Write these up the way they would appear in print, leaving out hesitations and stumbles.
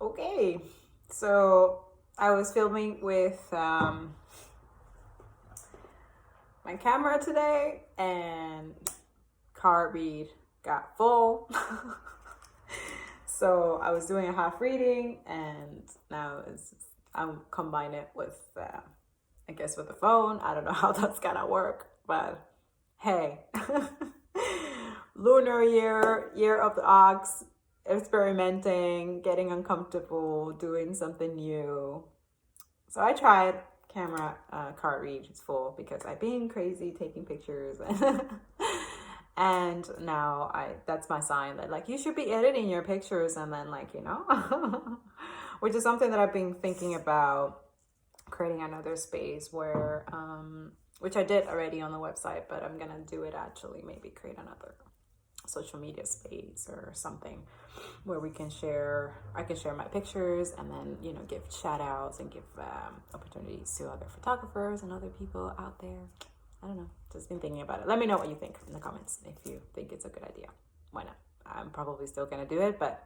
Okay, so I was filming with my camera today, and card read got full. So I was doing a half reading, and now I'm combining it with, I guess, with the phone. I don't know how that's gonna work, but hey, lunar year of the ox, experimenting, getting uncomfortable, doing something new. So I tried camera card read is full because I've been crazy taking pictures. And now that's my sign that like you should be editing your pictures, and then which is something that I've been thinking about, creating another space where which I did already on the website, but I'm gonna do it actually, maybe create another social media space or something where I can share my pictures, and then give shout outs and give opportunities to other photographers and other people out there. I don't know, just been thinking about it. Let me know what you think in the comments. If you think it's a good idea, why not? I'm probably still gonna do it, but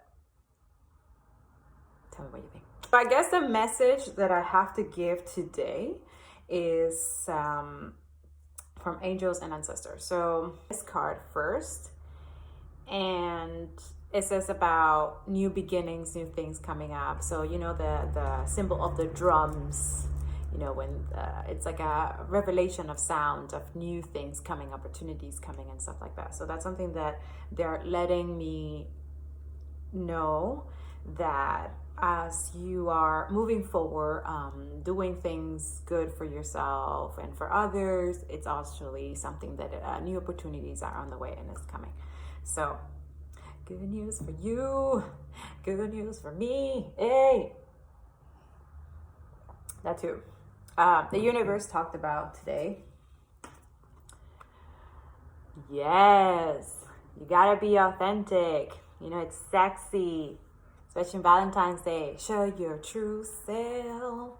tell me what you think. So I guess the message that I have to give today is from angels and ancestors. So this card first, and it says about new beginnings, new things coming up. So the symbol of the drums, when it's like a revelation of sound of new things coming, opportunities coming, and stuff like that. So that's something that they're letting me know, that as you are moving forward, doing things good for yourself and for others, it's actually something that new opportunities are on the way and is coming. So good news for you, good news for me. Hey, that too. The universe talked about today. Yes, you gotta be authentic. It's sexy, especially Valentine's Day. Show your true self.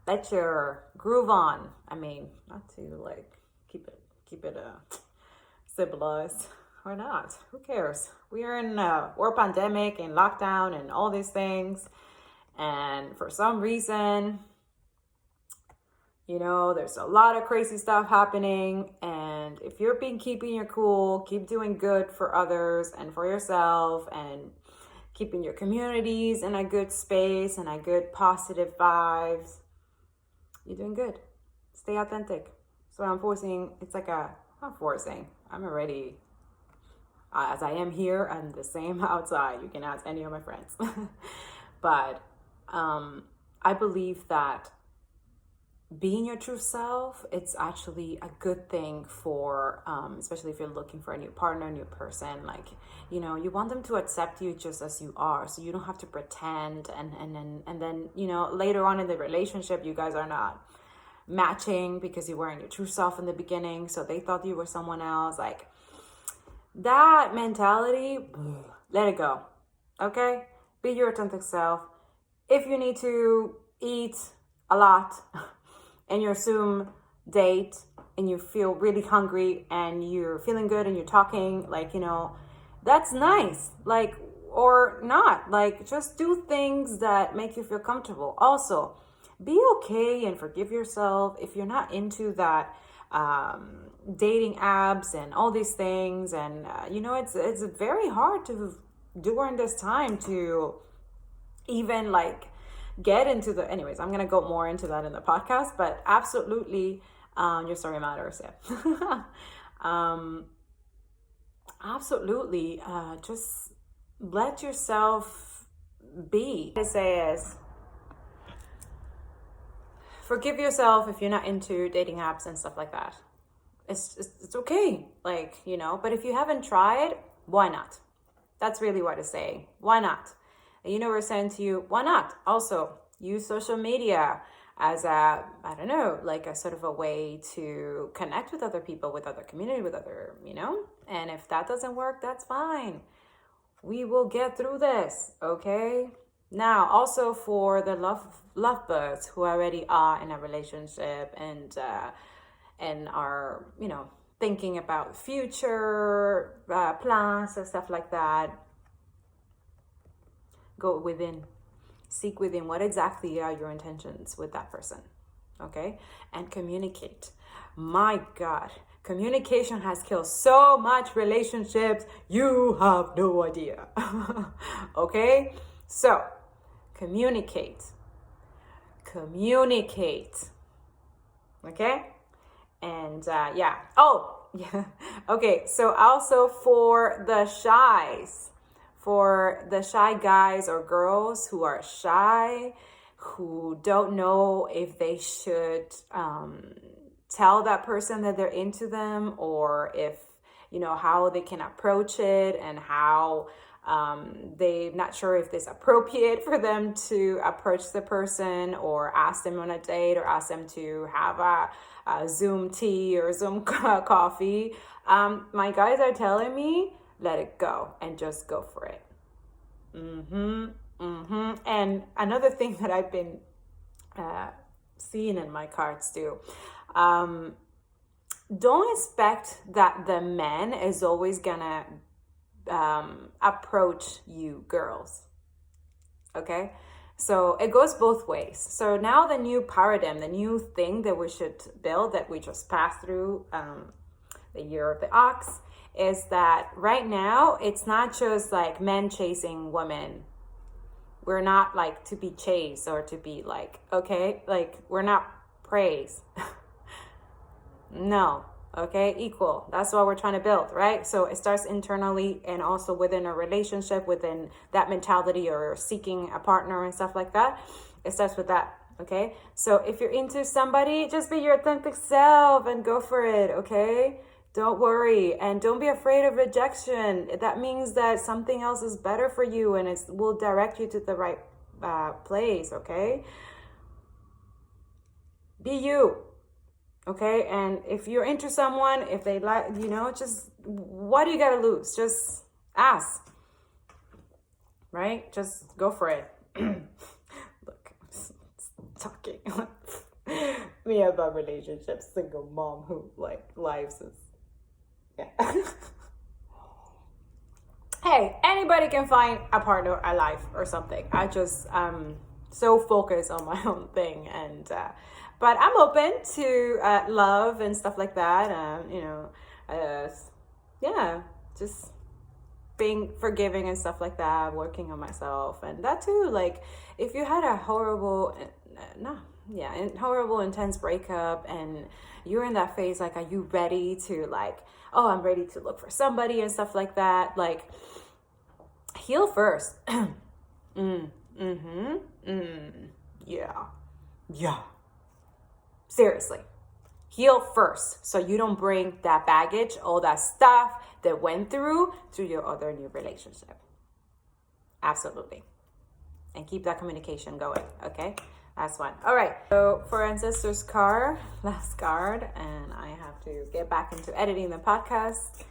Let your groove on. I mean, not to like keep it civilized or not. Who cares? We are in a war pandemic and lockdown and all these things, and for some reason, there's a lot of crazy stuff happening. And if you're keeping your cool, keep doing good for others and for yourself, and keeping your communities in a good space and a good positive vibes, you're doing good. Stay authentic. So I'm forcing, it's like not forcing, I'm already, as I am here, I'm the same outside. You can ask any of my friends. But I believe that being your true self, it's actually a good thing for especially if you're looking for a new partner, new person. Like, you want them to accept you just as you are, so you don't have to pretend, and then later on in the relationship you guys are not matching because you weren't your true self in the beginning, so they thought you were someone else. Like, that mentality, let it go. Okay, be your authentic self. If you need to eat a lot and you assume date and you feel really hungry and you're feeling good and you're talking, that's nice. Like, or not, like, just do things that make you feel comfortable. Also, be okay and forgive yourself if you're not into that dating apps and all these things. And it's very hard to during this time to even like get into the, anyways, I'm gonna go more into that in the podcast, but absolutely, your story matters. Yeah. Absolutely, just let yourself be. What I say is, forgive yourself if you're not into dating apps and stuff like that. It's okay, but if you haven't tried, why not? That's really what I say. Why not? The universe saying to you, why not? Also, use social media as a sort of a way to connect with other people, with other community, with other, and if that doesn't work, that's fine. We will get through this, okay? Now, also for the lovebirds who already are in a relationship and are, thinking about future plans and stuff like that, go within. seek within what exactly are your intentions with that person, okay? And communicate. My God, communication has killed so much relationships. You have no idea. Okay? So, communicate. Communicate. Okay? And yeah. Oh, yeah. Okay, so also for the shy guys or girls who are shy, who don't know if they should tell that person that they're into them, or if, how they can approach it, and how they're not sure if it's appropriate for them to approach the person or ask them on a date or ask them to have a Zoom tea or Zoom coffee. My guys are telling me, let it go and just go for it. And another thing that I've been seeing in my cards too, don't expect that the man is always gonna approach you girls. Okay, so it goes both ways. So now the new paradigm, the new thing that we should build, that we just passed through the year of the ox, is that right now it's not just like men chasing women. We're not like to be chased or to be like, okay, like we're not praise. No. Okay, equal. That's what we're trying to build, right? So it starts internally and also within a relationship, within that mentality or seeking a partner and stuff like that. It starts with that, okay? So if you're into somebody, just be your authentic self and go for it, okay? Don't worry, and don't be afraid of rejection. That means that something else is better for you, and it will direct you to the right place, okay? Be you. Okay, and if you're into someone, if they like, just what do you gotta lose? Just ask, right? Just go for it. Look, I'm talking me about relationships, single mom who like lives is, yeah. Hey, anybody can find a partner, a life, or something. I just so focused on my own thing, and but I'm open to love and stuff like that. Yeah, just being forgiving and stuff like that, working on myself, and that too. Like, if you had a horrible, horrible, intense breakup, and you're in that phase, like, are you ready to I'm ready to look for somebody and stuff like that? Like, heal first. Yeah. Seriously, heal first, so you don't bring that baggage, all that stuff that went through to your other new relationship. Absolutely. And keep that communication going, okay? That's one. All right, so for Ancestors card, last card, and I have to get back into editing the podcast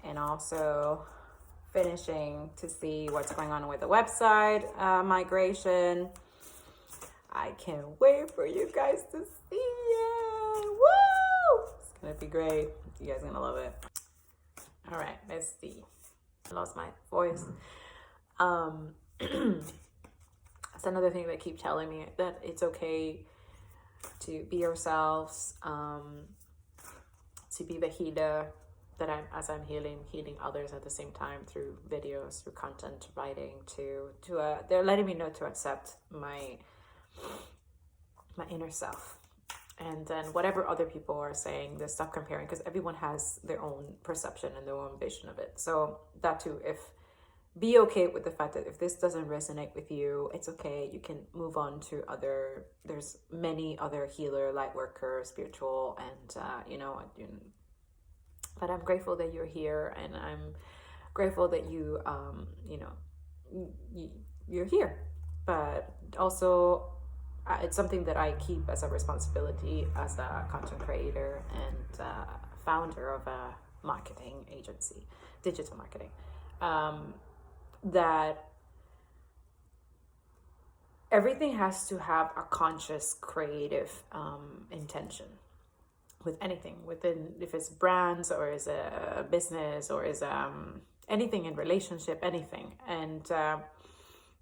and also finishing to see what's going on with the website migration. I can't wait for you guys to see it. Woo! It's gonna be great. You guys are gonna love it. All right, let's see. I lost my voice. That's another thing they keep telling me, that it's okay to be yourselves, to be the healer that I'm healing others at the same time through videos, through content, writing, they're letting me know to accept my inner self, and then whatever other people are saying, just stop comparing, because everyone has their own perception and their own vision of it. So that too, be okay with the fact that if this doesn't resonate with you, it's okay. You can move on to there's many other healer, light worker, spiritual, and but I'm grateful that you're here, and I'm grateful that you're here. But also, it's something that I keep as a responsibility as a content creator and founder of a marketing agency, digital marketing, that everything has to have a conscious, creative intention with anything, if it's brands or is a business or is anything in relationship, anything. And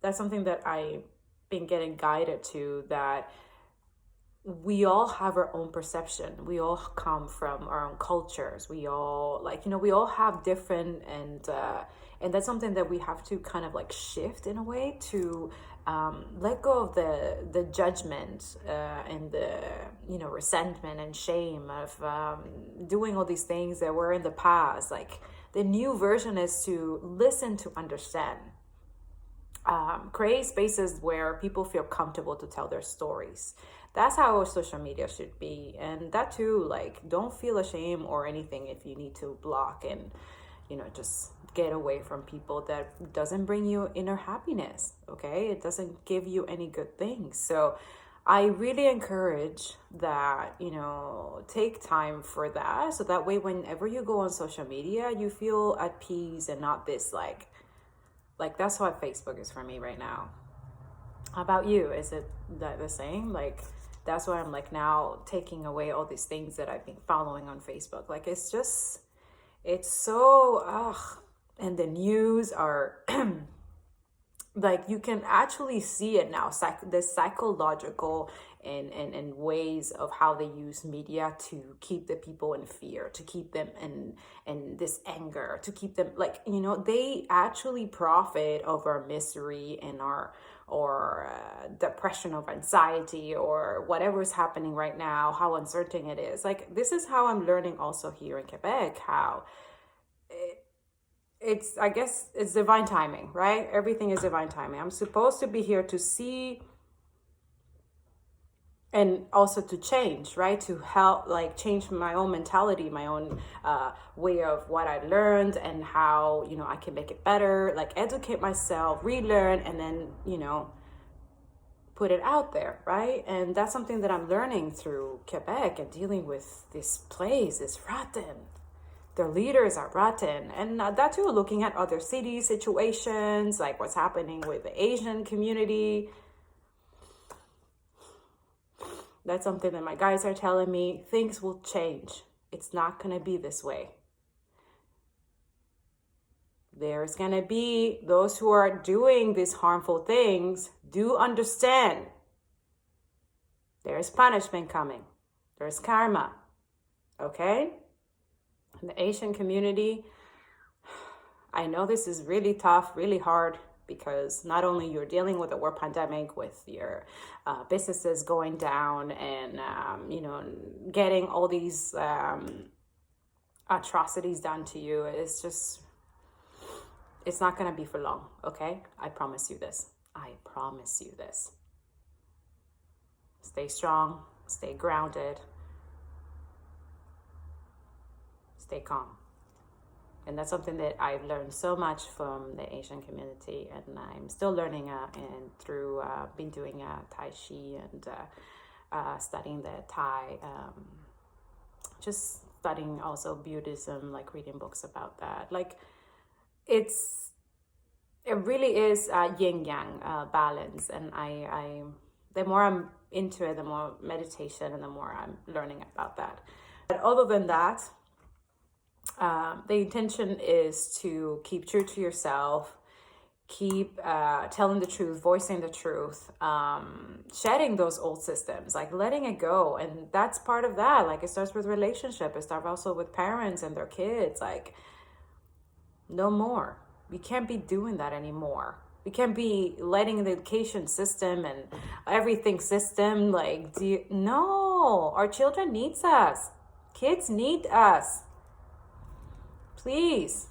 that's something that I been getting guided to, that we all have our own perception. We all come from our own cultures. We all, like, we all have different, and that's something that we have to kind of like shift in a way to let go of the judgment and the resentment and shame of doing all these things that were in the past. Like, the new version is to listen, to understand. Create spaces where people feel comfortable to tell their stories. That's how social media should be. And that too, like, don't feel ashamed or anything if you need to block and just get away from people that doesn't bring you inner happiness. Okay, it doesn't give you any good things. So I really encourage that, take time for that, so that way whenever you go on social media, you feel at peace and not this like that's what Facebook is for me right now. How about you? Is it the same? Like, that's why I'm like now taking away all these things that I've been following on Facebook. Like, it's so and the news are like, you can actually see it now, the psychological and ways of how they use media to keep the people in fear, to keep them in this anger, to keep them like, they actually profit of our misery and our or depression, of anxiety, or whatever is happening right now, how uncertain it is. Like, this is how I'm learning also here in Quebec, how I guess it's divine timing, right? Everything is divine timing. I'm supposed to be here to see and also to change, right? To help, like, change my own mentality, my own way of what I learned, and how, I can make it better, like educate myself, relearn, and then, put it out there, right? And that's something that I'm learning through Quebec and dealing with this place is rotten. Their leaders are rotten. And that too, looking at other city situations, like what's happening with the Asian community. That's something that my guys are telling me. Things will change. It's not going to be this way. There's going to be those who are doing these harmful things. Do understand. There's punishment coming. There's karma. Okay? In the Asian community, I know this is really tough, really hard, because not only you're dealing with the war pandemic, with your businesses going down, and getting all these atrocities done to you. It's not going to be for long, okay? I promise you this. I promise you this. Stay strong, stay grounded, stay calm. And that's something that I've learned so much from the Asian community, and I'm still learning and through been doing Tai Chi and studying the Thai, just studying also Buddhism, like reading books about that. Like, it really is yin yang balance, and I the more I'm into it, the more meditation and the more I'm learning about that. But other than that, the intention is to keep true to yourself, keep telling the truth, voicing the truth, shedding those old systems, like letting it go. And that's part of that. Like, it starts with relationship. It starts also with parents and their kids. Like, no more. We can't be doing that anymore. We can't be letting the education system and everything system, like, no, our children needs us. Kids need us. Please.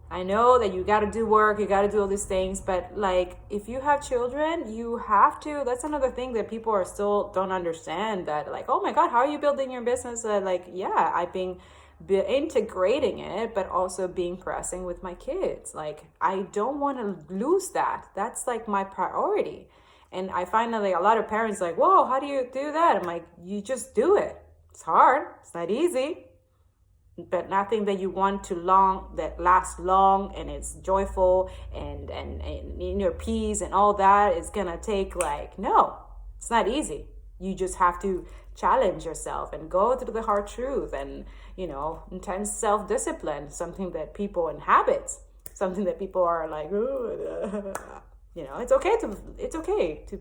I know that you got to do work, you got to do all these things, but like, if you have children, you have to. That's another thing that people are still don't understand, that like, oh my God, how are you building your business? Like, yeah, I've been integrating it, but also being present with my kids. Like, I don't want to lose that. That's like my priority. And I find that like a lot of parents like, whoa, how do you do that? I'm like, you just do it. It's hard. It's not easy. But nothing that you want that lasts long and it's joyful and in your peace and all that is gonna take, like, no, it's not easy. You just have to challenge yourself and go through the hard truth and intense self-discipline, something that people inhabit. something that people are like, ooh, you know, it's okay to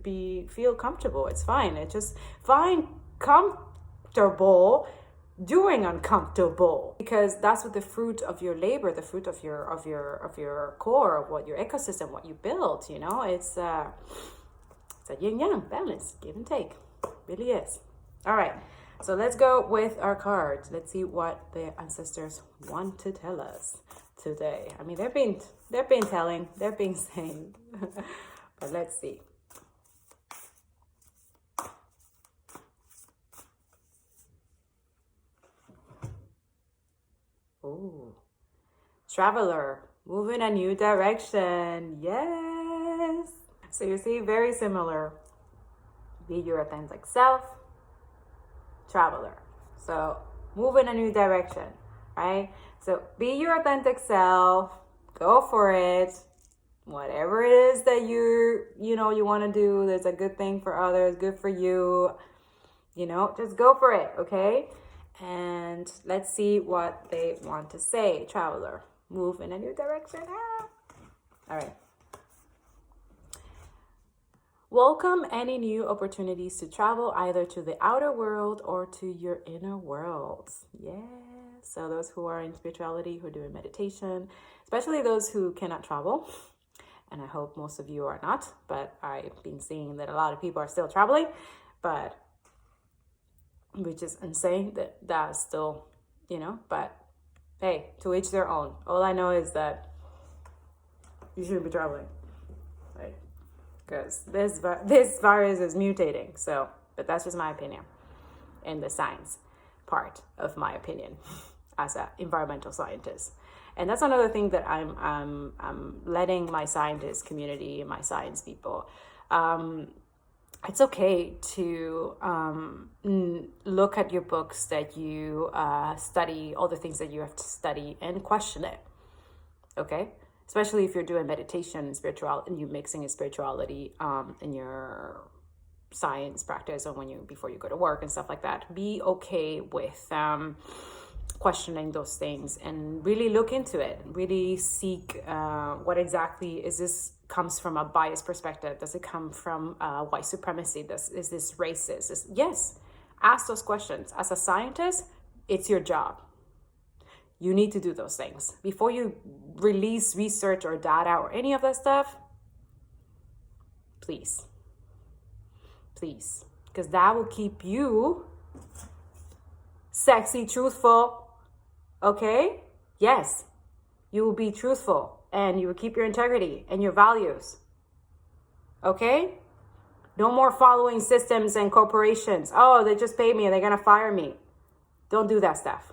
feel comfortable. It's fine. It's just find comfortable doing uncomfortable, because that's what the fruit of your labor, the fruit of your core, of what your ecosystem, what you built, you know, it's a yin yang balance, give and take. It really is. All right, so let's go with our cards. Let's see what the ancestors want to tell us today. I mean, they've been telling, they've been saying, but let's see. Ooh, traveler, move in a new direction. Yes. So you see, very similar. Be your authentic self, traveler. So move in a new direction, right? So be your authentic self, go for it. Whatever it is that you want to do, there's a good thing for others, good for you, you know, just go for it, okay? And let's see what they want to say. Traveler, move in a new direction. All right. Welcome any new opportunities to travel either to the outer world or to your inner world. Yeah. So those who are in spirituality, who are doing meditation, especially those who cannot travel, and I hope most of you are not, but I've been seeing that a lot of people are still traveling, but which is insane that that's still, you know, but hey, to each their own. All I know is that you shouldn't be traveling, right? Because this virus is mutating. So, but that's just my opinion and the science part of my opinion as an environmental scientist. And that's another thing that I'm letting my scientist community, my science people, it's okay to look at your books that you study, all the things that you have to study, and question it. Okay, especially if you're doing meditation and spirituality, and you mixing spirituality in your science practice, or before you go to work and stuff like that. Be okay with questioning those things and really look into it. Really seek what exactly is this. Comes from a biased perspective? Does it come from white supremacy? Is this racist? Yes, ask those questions. As a scientist, it's your job. You need to do those things before you release research or data or any of that stuff. Please, because that will keep you sexy, truthful. Okay? Yes, you will be truthful. And you will keep your integrity and your values. Okay? No more following systems and corporations. Oh, they just paid me and they're going to fire me. Don't do that stuff.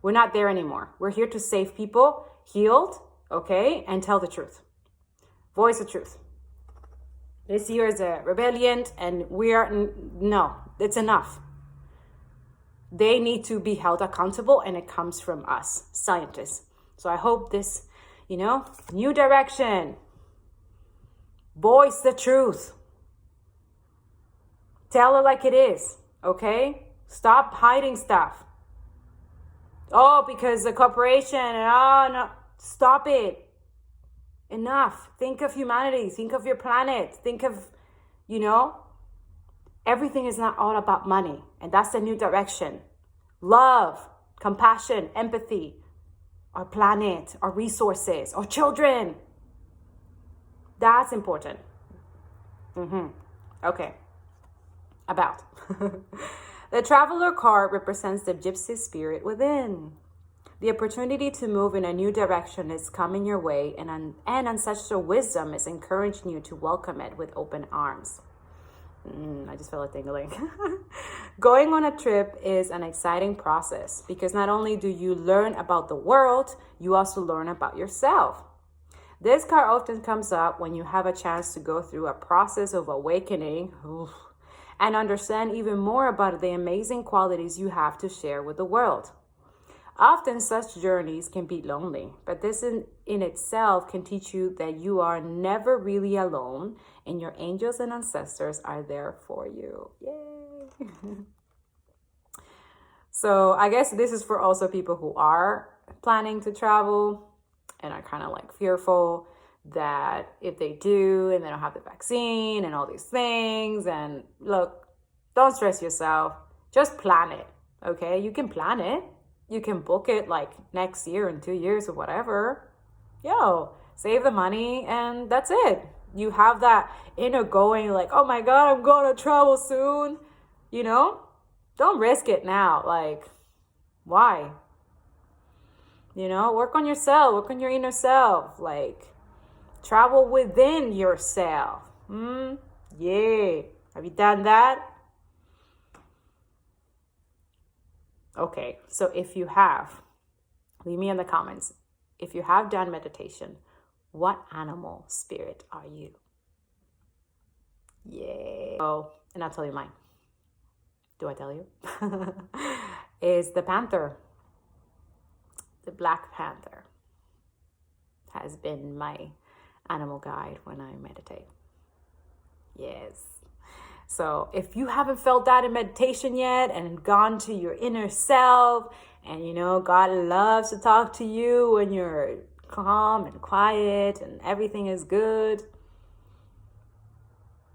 We're not there anymore. We're here to save people, healed, okay? And tell the truth. Voice the truth. This year is a rebellion and no, it's enough. They need to be held accountable, and it comes from us, scientists. So I hope this, new direction. Voice the truth. Tell it like it is, okay? Stop hiding stuff. Oh, because the corporation, no. Stop it. Enough. Think of humanity. Think of your planet. Think of, everything is not all about money. And that's the new direction. Love, compassion, empathy, our planet, our resources, our children. That's important. Okay. About. The traveler card represents the gypsy spirit within. The opportunity to move in a new direction is coming your way, and ancestral wisdom is encouraging you to welcome it with open arms. I just felt a tingling. Going on a trip is an exciting process because not only do you learn about the world, you also learn about yourself. This card often comes up when you have a chance to go through a process of awakening and understand even more about the amazing qualities you have to share with the world. Often such journeys can be lonely, but this in itself can teach you that you are never really alone and your angels and ancestors are there for you. Yay! So I guess this is for also people who are planning to travel. and are kind of like fearful that if they do and they don't have the vaccine and all these things. And look, don't stress yourself. Just plan it, okay? You can plan it. You can book it like next year in 2 years or whatever. Save the money and that's it. You have that inner going like, oh my God, I'm going to travel soon. Don't risk it now. Like, why? Work on yourself, work on your inner self. Like, travel within yourself. Yeah. Have you done that? Okay, so if you have, leave me in the comments. If you have done meditation, what animal spirit are you? Yeah. Oh, and I'll tell you mine. Do I tell you? Is the panther. The Black Panther has been my animal guide when I meditate. Yes. So if you haven't felt that in meditation yet and gone to your inner self, and God loves to talk to you when you're calm and quiet and everything is good,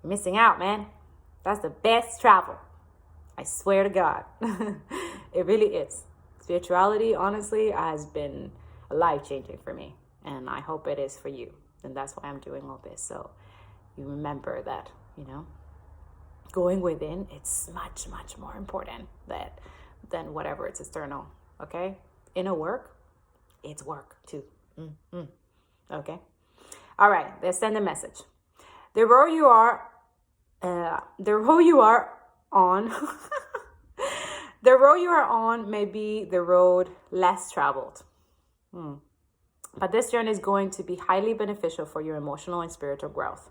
you're missing out, man. That's the best travel. I swear to God. It really is. Spirituality, honestly, has been life-changing for me, and I hope it is for you. And that's why I'm doing all this. So you remember that, going within, it's much, much more important than whatever it's external, okay? Inner work, it's work too. Okay? All right, let's send a message. The road you are on... The road you are on may be the road less traveled. But this journey is going to be highly beneficial for your emotional and spiritual growth.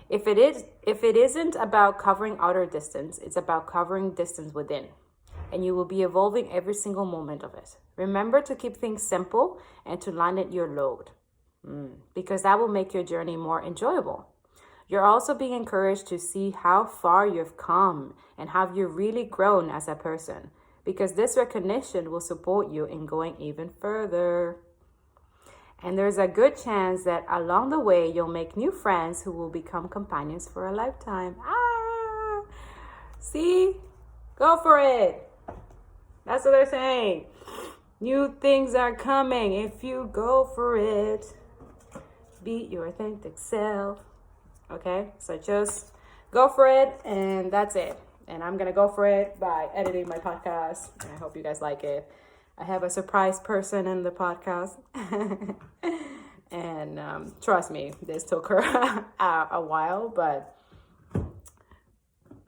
If it isn't about covering outer distance, it's about covering distance within. And you will be evolving every single moment of it. Remember to keep things simple and to lighten your load. Because that will make your journey more enjoyable. You're also being encouraged to see how far you've come and how you've really grown as a person, because this recognition will support you in going even further. And there's a good chance that along the way, you'll make new friends who will become companions for a lifetime. See? Go for it. That's what they're saying. New things are coming if you go for it. Be your authentic self. Okay, so just go for it, and that's it. And I'm gonna go for it by editing my podcast. I hope you guys like it. I have a surprise person in the podcast. And trust me, this took her a while, but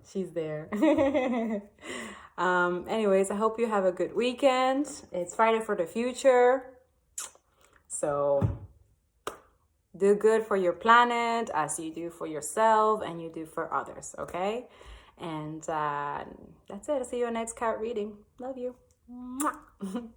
she's there. Anyways, I hope you have a good weekend. It's Friday for the future. So do good for your planet as you do for yourself and you do for others, okay? And that's it. I'll see you in next card reading. Love you. Mwah.